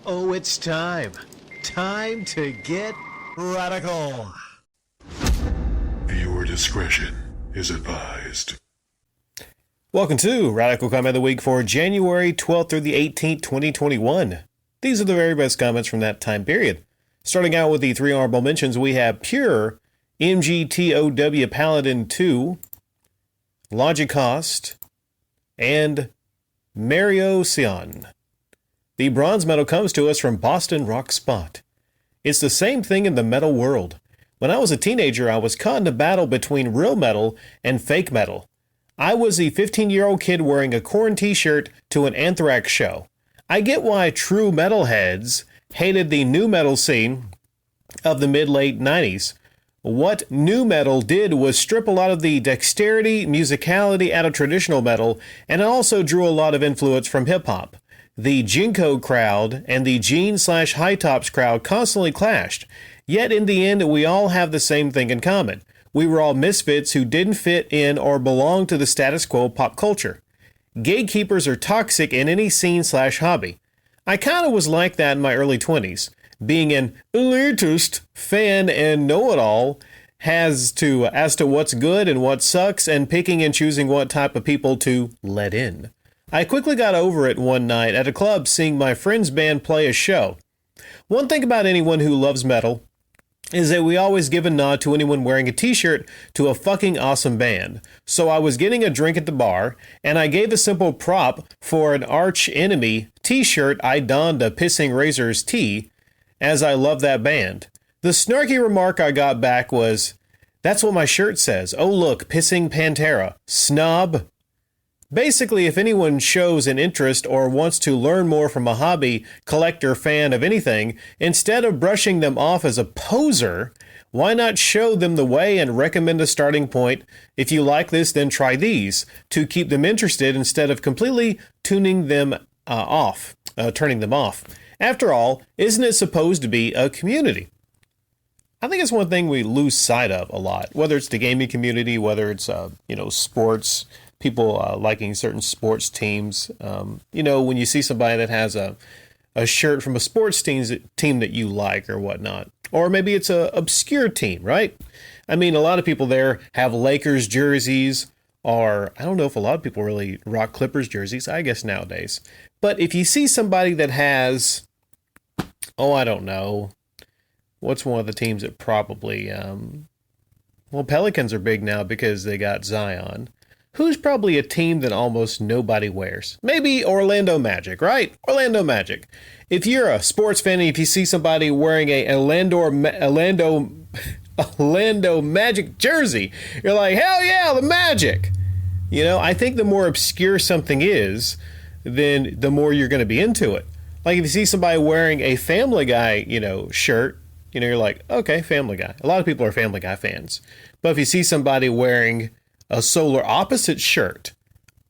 Oh, it's time. Time to get radical. Viewer discretion is advised. Welcome to Radical Comment of the Week for January 12th through the 18th, 2021. These are the very best comments from that time period. Starting out with the three honorable mentions, we have Pure, MGTOW Paladin 2, Logicost, and Mario Sion. The bronze medal comes to us from Boston Rock Spot. It's the same thing in the metal world. When I was a teenager, I was caught in a battle between real metal and fake metal. I was a 15-year-old kid wearing a Korn t-shirt to an Anthrax show. I get why true metalheads hated the nu metal scene of the mid-late 90s. What nu metal did was strip a lot of the dexterity, musicality out of traditional metal, and it also drew a lot of influence from hip-hop. The Jinko crowd and the Jean/High Tops crowd constantly clashed. Yet in the end, we all have the same thing in common. We were all misfits who didn't fit in or belong to the status quo pop culture. Gatekeepers are toxic in any scene/hobby. I kind of was like that in my early 20s. Being an elitist fan and know-it-all as to what's good and what sucks, and picking and choosing what type of people to let in. I quickly got over it one night at a club seeing my friend's band play a show. One thing about anyone who loves metal is that we always give a nod to anyone wearing a t-shirt to a fucking awesome band. So I was getting a drink at the bar, and I gave a simple prop for an arch enemy t-shirt. I donned a Pissing Razors tee, as I love that band. The snarky remark I got back was, "That's what my shirt says. Oh look, Pissing Pantera. Snob." Basically, if anyone shows an interest or wants to learn more from a hobby, collector, fan of anything, instead of brushing them off as a poser, why not show them the way and recommend a starting point? If you like this, then try these, to keep them interested instead of completely turning them off. After all, isn't it supposed to be a community? I think it's one thing we lose sight of a lot, whether it's the gaming community, whether it's sports, people liking certain sports teams. When you see somebody that has a shirt from a sports team that you like or whatnot, or maybe it's a obscure team, right? I mean, a lot of people there have Lakers jerseys, or I don't know if a lot of people really rock Clippers jerseys, I guess nowadays. But if you see somebody that has, I don't know, what's one of the teams that probably, Pelicans are big now because they got Zion. Who's probably a team that almost nobody wears? Maybe Orlando Magic, right? Orlando Magic. If you're a sports fan and if you see somebody wearing a Orlando Magic jersey, you're like, hell yeah, the Magic. I think the more obscure something is, then the more you're going to be into it. Like if you see somebody wearing a Family Guy, shirt, you're like, okay, Family Guy. A lot of people are Family Guy fans. But if you see somebody wearing a solar opposite shirt,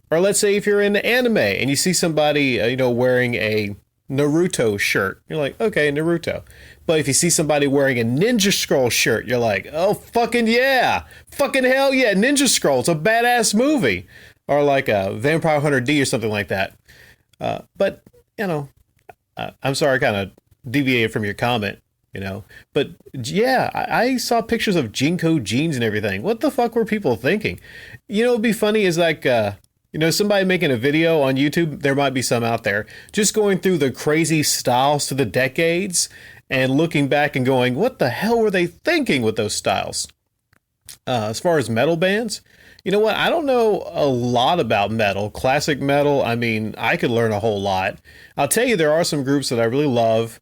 or let's say if you're into anime and you see somebody, wearing a Naruto shirt, you're like, okay, Naruto. But if you see somebody wearing a Ninja Scroll shirt, you're like, oh, fucking yeah, fucking hell yeah, Ninja Scroll, it's a badass movie. Or like a Vampire Hunter D or something like that. But I'm sorry I kind of deviated from your comment. But yeah, I saw pictures of Jinko jeans and everything. What the fuck were people thinking? It'd be funny is like, somebody making a video on YouTube, there might be some out there, just going through the crazy styles to the decades and looking back and going, what the hell were they thinking with those styles? As far as metal bands, you know what? I don't know a lot about metal, classic metal. I mean, I could learn a whole lot. I'll tell you, there are some groups that I really love.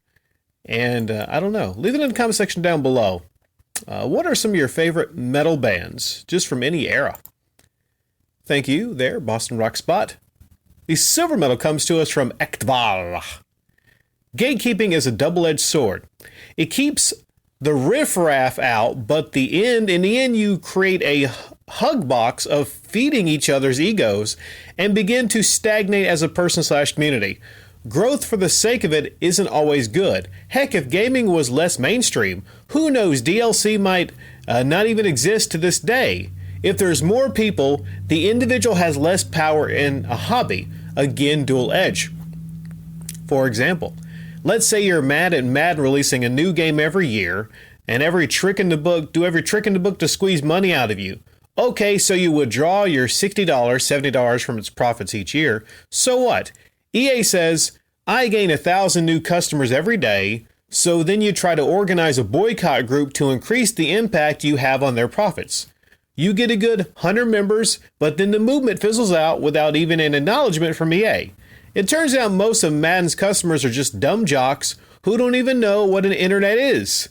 And I don't know. Leave it in the comment section down below. What are some of your favorite metal bands, just from any era? Thank you there, Boston Rock Spot. The silver medal comes to us from Ektval. Gatekeeping is a double-edged sword. It keeps the riffraff out, but in the end you create a hug box of feeding each other's egos and begin to stagnate as a person/community. Growth for the sake of it isn't always good. Heck, if gaming was less mainstream, who knows, DLC might not even exist to this day. If there's more people, the individual has less power in a hobby. Again, dual edge. For example, Let's say you're mad at Madden releasing a new game every year, and every trick in the book to squeeze money out of you. Okay, so you withdraw your $60, $70 from its profits each year. So what? EA says, I gain 1,000 new customers every day, so then you try to organize a boycott group to increase the impact you have on their profits. You get a good 100 members, but then the movement fizzles out without even an acknowledgement from EA. It turns out most of Madden's customers are just dumb jocks who don't even know what an internet is.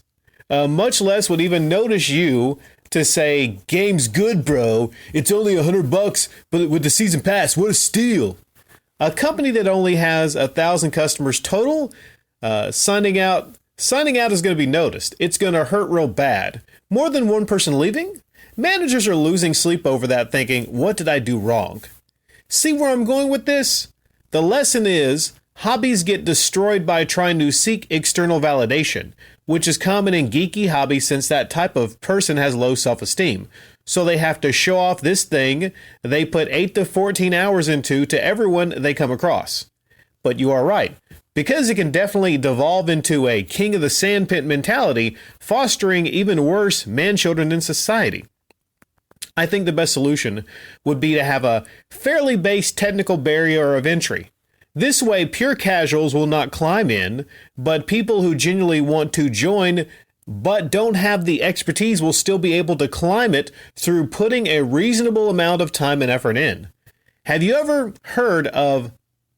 Much less would even notice you to say, game's good, bro. It's only $100, but with the season pass, what a steal. A company that only has 1,000 customers total, signing out is going to be noticed. It's going to hurt real bad. More than one person leaving? Managers are losing sleep over that, thinking, what did I do wrong? See where I'm going with this? The lesson is, hobbies get destroyed by trying to seek external validation, which is common in geeky hobbies since that type of person has low self-esteem. So they have to show off this thing they put 8 to 14 hours into to everyone they come across. But you are right, because it can definitely devolve into a king of the sandpit mentality, fostering even worse man-children in society. I think the best solution would be to have a fairly base technical barrier of entry. This way, pure casuals will not climb in, but people who genuinely want to join but don't have the expertise will still be able to climb it through putting a reasonable amount of time and effort in. Have you ever heard of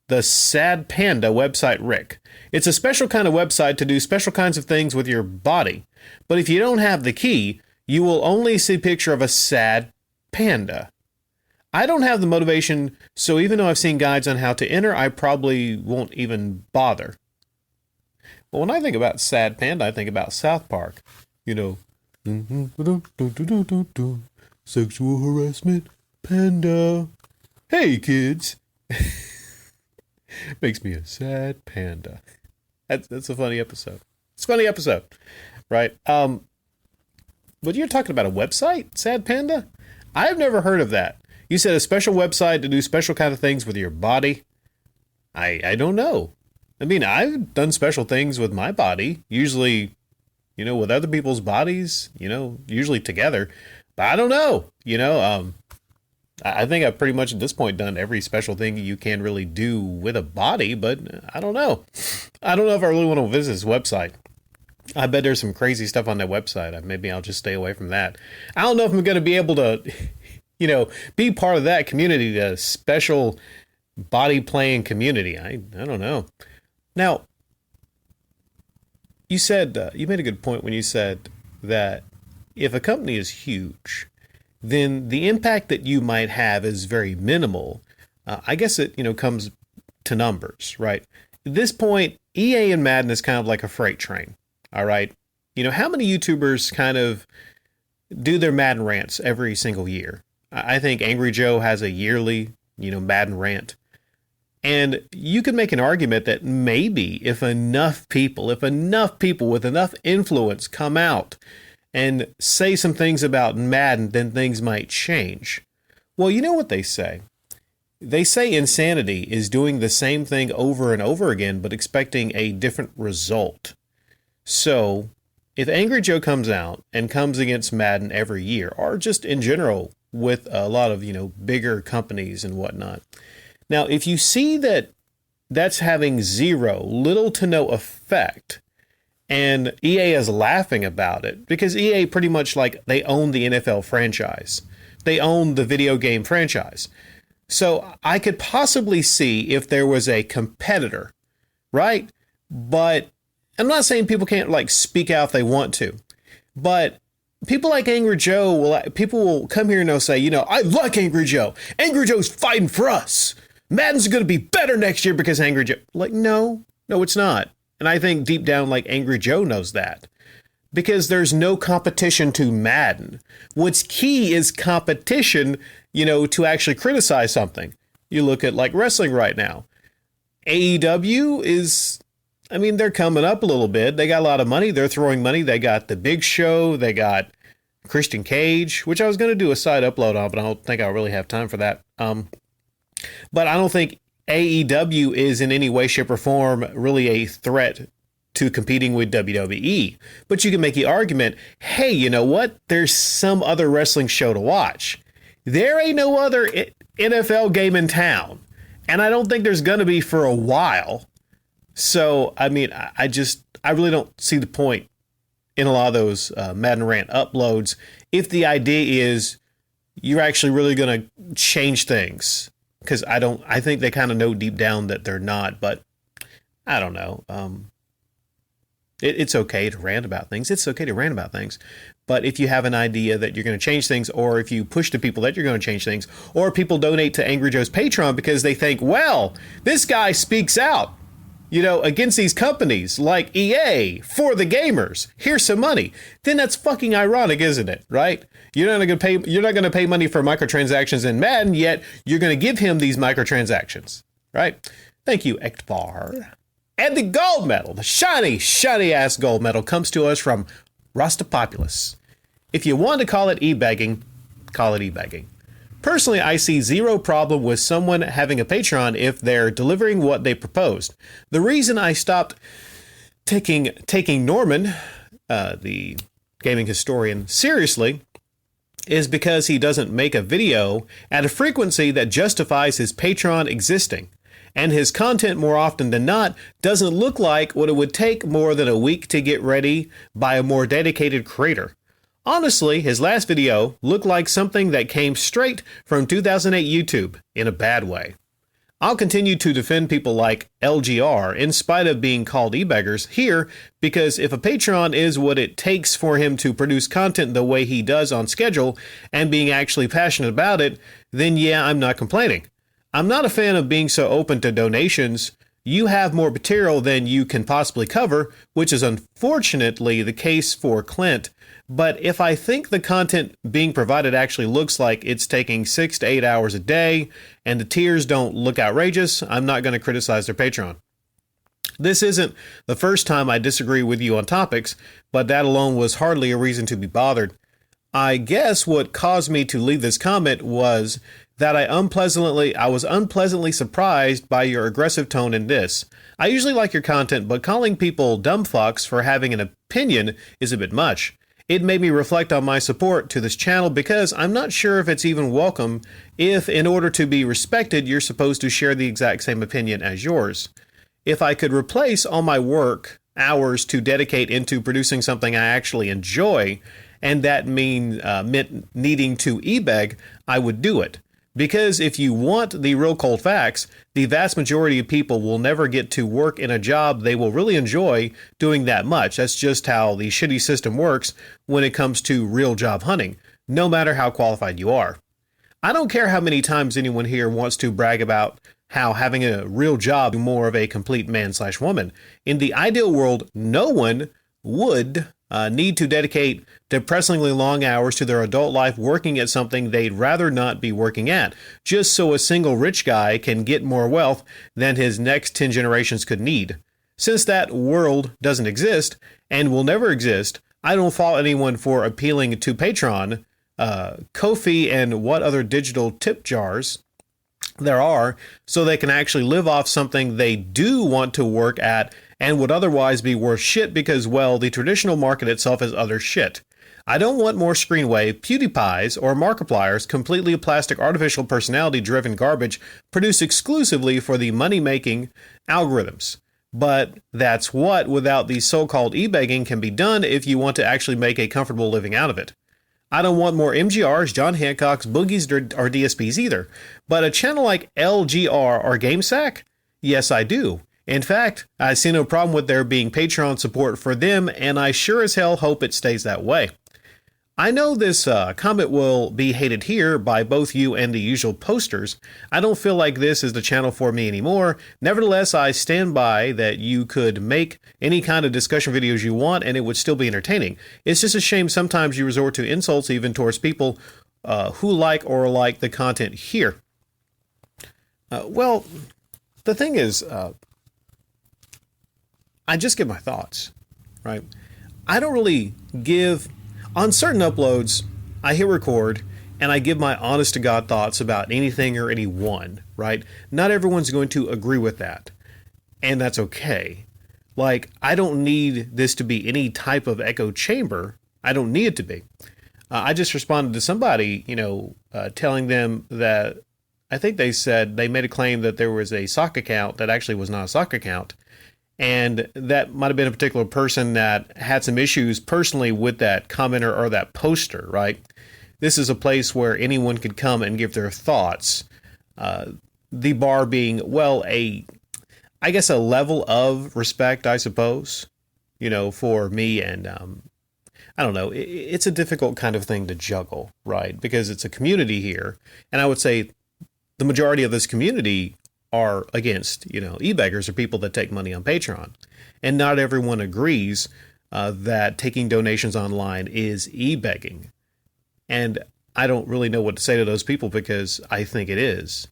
the Sad Panda website, Rick? It's a special kind of website to do special kinds of things with your body. But if you don't have the key, you will only see a picture of a sad panda. I don't have the motivation, so even though I've seen guides on how to enter, I probably won't even bother. But when I think about sad panda, I think about South Park. You know, sexual harassment, panda. Hey, kids. Makes me a sad panda. That's a funny episode. It's a funny episode, right? But you're talking about a website, Sad Panda? I've never heard of that. You said a special website to do special kind of things with your body? I don't know. I mean, I've done special things with my body, usually, with other people's bodies, usually together. But I don't know, I think I've pretty much at this point done every special thing you can really do with a body, but I don't know. I don't know if I really want to visit this website. I bet there's some crazy stuff on that website. Maybe I'll just stay away from that. I don't know if I'm going to be able to, be part of that community, the special body playing community. I don't know. Now, you said, you made a good point when you said that if a company is huge, then the impact that you might have is very minimal. I guess it, comes to numbers, right? At this point, EA and Madden is kind of like a freight train. All right. How many YouTubers kind of do their Madden rants every single year? I think Angry Joe has a yearly, Madden rant. And you could make an argument that maybe if enough people with enough influence come out and say some things about Madden, then things might change. Well, you know what they say? They say insanity is doing the same thing over and over again, but expecting a different result. So if Angry Joe comes out and comes against Madden every year, or just in general with a lot of, bigger companies and whatnot. Now, if you see that that's having little to no effect, and EA is laughing about it, because EA pretty much they own the NFL franchise. They own the video game franchise. So I could possibly see if there was a competitor, right? But I'm not saying people can't speak out if they want to, but people like Angry Joe will come here and they'll say, I like Angry Joe. Angry Joe's fighting for us. Madden's going to be better next year because Angry Joe. No, it's not. And I think deep down, Angry Joe knows that, because there's no competition to Madden. What's key is competition, to actually criticize something. You look at wrestling right now. AEW is, they're coming up a little bit. They got a lot of money. They're throwing money. They got The Big Show. They got Christian Cage, which I was going to do a side upload on, but I don't think I'll really have time for that. But I don't think AEW is in any way, shape, or form really a threat to competing with WWE. But you can make the argument, hey, you know what? There's some other wrestling show to watch. There ain't no other NFL game in town. And I don't think there's going to be for a while. So, I mean, I really don't see the point in a lot of those Madden Rant uploads if the idea is you're actually really going to change things. Because I think they kind of know deep down that they're not, but I don't know. It's okay to rant about things. It's okay to rant about things. But if you have an idea that you're going to change things, or if you push the people that you're going to change things, or people donate to Angry Joe's Patreon because they think, well, this guy speaks out, against these companies like EA for the gamers. Here's some money. Then that's fucking ironic, isn't it? Right? You're not going to pay money for microtransactions in Madden, yet you're going to give him these microtransactions, right? Thank you, Ekbar. And the gold medal, the shiny, shiny ass gold medal, comes to us from Rastapopulous. If you want to call it e-begging, call it e-begging. Personally, I see zero problem with someone having a Patreon if they're delivering what they proposed. The reason I stopped taking Norman, the gaming historian, seriously is because he doesn't make a video at a frequency that justifies his Patreon existing. And his content, more often than not, doesn't look like what it would take more than a week to get ready by a more dedicated creator. Honestly, his last video looked like something that came straight from 2008 YouTube, in a bad way. I'll continue to defend people like LGR in spite of being called e-beggars here, because if a Patreon is what it takes for him to produce content the way he does on schedule and being actually passionate about it, then yeah, I'm not complaining. I'm not a fan of being so open to donations. You have more material than you can possibly cover, which is unfortunately the case for Clint. But if I think the content being provided actually looks like it's taking 6 to 8 hours a day and the tiers don't look outrageous, I'm not going to criticize their Patreon. This isn't the first time I disagree with you on topics, but that alone was hardly a reason to be bothered. I guess what caused me to leave this comment was that I was unpleasantly surprised by your aggressive tone in this. I usually like your content, but calling people dumb fucks for having an opinion is a bit much. It made me reflect on my support to this channel because I'm not sure if it's even welcome if, in order to be respected, you're supposed to share the exact same opinion as yours. If I could replace all my work hours to dedicate into producing something I actually enjoy, and that meant needing to e-beg, I would do it. Because if you want the real cold facts, the vast majority of people will never get to work in a job they will really enjoy doing that much. That's just how the shitty system works when it comes to real job hunting, no matter how qualified you are. I don't care how many times anyone here wants to brag about how having a real job is more of a complete man/woman. In the ideal world, no one would need to dedicate depressingly long hours to their adult life working at something they'd rather not be working at, just so a single rich guy can get more wealth than his next 10 generations could need. Since that world doesn't exist, and will never exist, I don't fault anyone for appealing to Patreon, Ko-fi, and what other digital tip jars there are, so they can actually live off something they do want to work at and would otherwise be worth shit because, well, the traditional market itself is utter shit. I don't want more Screenwave, PewDiePies, or Markiplier's completely plastic artificial personality-driven garbage produced exclusively for the money-making algorithms. But that's what, without the so-called e-begging, can be done if you want to actually make a comfortable living out of it. I don't want more MGRs, John Hancocks, Boogies, or DSPs either. But a channel like LGR or GameSack? Yes, I do. In fact, I see no problem with there being Patreon support for them, and I sure as hell hope it stays that way. I know this comment will be hated here by both you and the usual posters. I don't feel like this is the channel for me anymore. Nevertheless, I stand by that you could make any kind of discussion videos you want and it would still be entertaining. It's just a shame sometimes you resort to insults even towards people who like the content here. Well, the thing is, I just give my thoughts, right? I don't really give... On certain uploads, I hit record, and I give my honest to God thoughts about anything or anyone, right? Not everyone's going to agree with that, and that's okay. Like, I don't need this to be any type of echo chamber. I don't need it to be. I just responded to somebody, telling them that I think they said they made a claim that there was a sock account that actually was not a sock account. And that might have been a particular person that had some issues personally with that commenter or that poster, right? This is a place where anyone could come and give their thoughts. The bar being, well, I guess a level of respect, I suppose, for me. And I don't know, it's a difficult kind of thing to juggle, right? Because it's a community here. And I would say the majority of this community are against, e-beggars or people that take money on Patreon. And not everyone agrees that taking donations online is e-begging. And I don't really know what to say to those people because I think it is.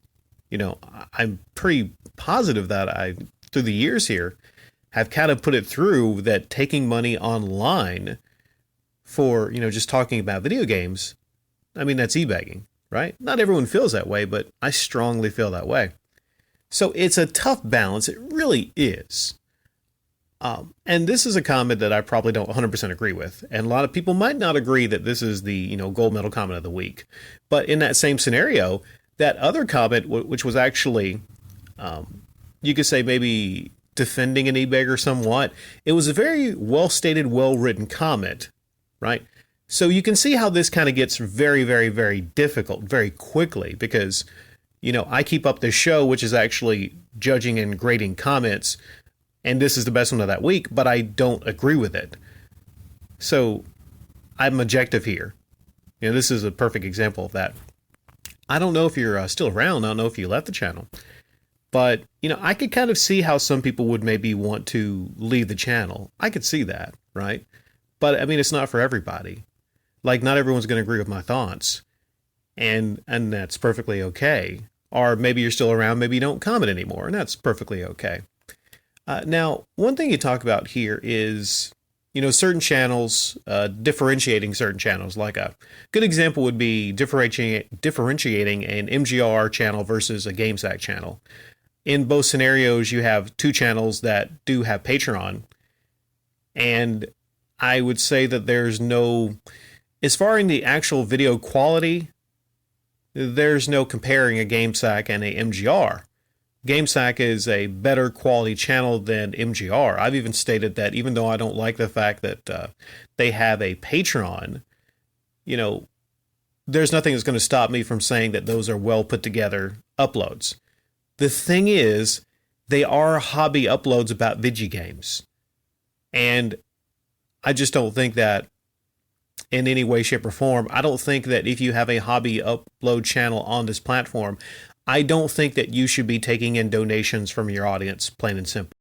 I'm pretty positive that through the years here, have kind of put it through that taking money online for, just talking about video games, I mean, that's e-begging, right? Not everyone feels that way, but I strongly feel that way. So it's a tough balance. It really is. And this is a comment that I probably don't 100% agree with. And a lot of people might not agree that this is the, gold medal comment of the week. But in that same scenario, that other comment, which was actually, you could say maybe defending an e-beggar somewhat, it was a very well-stated, well-written comment, right? So you can see how this kind of gets very, very, very difficult very quickly because, I keep up this show, which is actually judging and grading comments, and this is the best one of that week, but I don't agree with it. So I'm objective here. This is a perfect example of that. I don't know if you're still around. I don't know if you left the channel. But, I could kind of see how some people would maybe want to leave the channel. I could see that, right? But, I mean, it's not for everybody. Like, not everyone's going to agree with my thoughts. And that's perfectly okay. Or maybe you're still around, maybe you don't comment anymore, and that's perfectly okay. Now, one thing you talk about here is, certain channels, differentiating certain channels. Like a good example would be differentiating an MGR channel versus a GameSack channel. In both scenarios, you have two channels that do have Patreon. And I would say that there's no, as far in the actual video quality, there's no comparing a GameSack and a MGR. GameSack is a better quality channel than MGR. I've even stated that even though I don't like the fact that they have a Patreon, there's nothing that's going to stop me from saying that those are well put together uploads. The thing is, they are hobby uploads about video games. And I just don't think that in any way, shape, or form, I don't think that if you have a hobby upload channel on this platform, I don't think that you should be taking in donations from your audience, plain and simple.